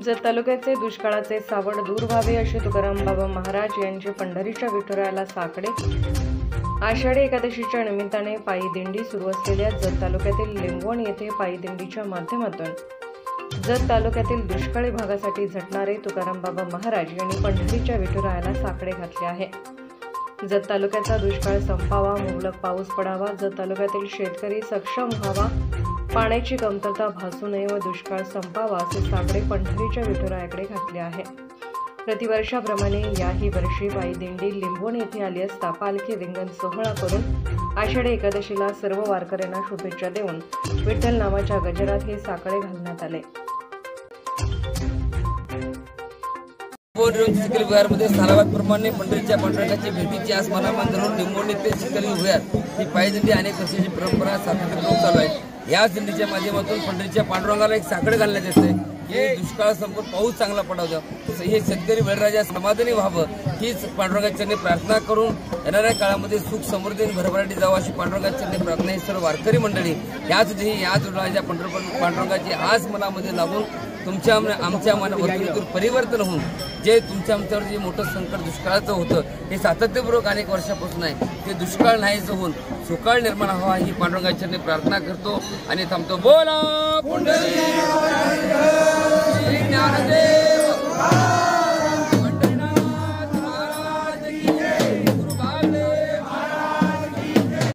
जत तालुक्याचे दुष्काळाचे सावट दूर व्हावे अशी तुकाराम बाबा महाराज यांची पंढरीच्या विठुरायाला साकडे। आषाढी एकादशीच्या निमित्ताने पायी दिंडी सुरू असलेल्या जत तालुक्यातील लिंबवण येथे पायी दिंडीच्या माध्यमातून जत तालुक्यातील दुष्काळी भागासाठी झटणारे तुकाराम बाबा महाराज यांनी पंढरीच्या विठुरायाला साकडे घातले आहे। जत तालुक्याचा दुष्काळ संपावा, मुबलक पाऊस पडावा, जत तालुक्यातील शेतकरी सक्षम व्हावा, पाण्याची कमतरता भासू नये व दुष्काळ संपावा असे साकडे पंढरीच्या विठुरायाकडे घातले आहे। प्रतिवर्षाप्रमाणे याही वर्षी पायी दिंडी लिंबवण येथे आली असता पालखी रिंगण सोहळा करून आषाढी एकादशीला सर्व वारकऱ्यांना शुभेच्छा देऊन विठ्ठल नामाच्या गजरात हे साकडे घालण्यात आले। चिखली विहारमध्ये सालाबादप्रमाणे पंढरीच्या पांडुरंगाची भेटीची आज मनामान धरून लिंबवण ते चिखली विहार ही पायी दिंडी अनेक वर्षाची परंपरा सातत्याने चालू आहे। याच दिंडीच्या माध्यमातून पंढरीच्या पांडुरंगाला एक साकडे घालण्यात येते की दुष्काळ संपून पाऊस चांगला पडावा, हे शेतकरी बळीराजा समाधानी व्हावं हीच पांडुरंगाच्या चरणी प्रार्थना करून येणाऱ्या काळामध्ये सुख समृद्धी भरभराटी जावं अशी पांडुरंगाच्या चरणी प्रार्थना ही सर्व वारकरी मंडळी याच देही याच विठुरायाच्या पांडुरंगाची आज मनामध्ये लागून तुमच्या आमच्या मनावर परिवर्तन होऊन जे तुमच्या आमच्यावर जे मोठं संकट दुष्काळाचं होतं हे सातत्यपूर्वक अनेक वर्षापासून आहे ते दुष्काळ नाहीच होऊन सुकाळ निर्माण व्हावा ही पांडुरंगाच्या चरणी प्रार्थना करतो आणि थांबतो। बोला पंढरी ज्ञानदेव।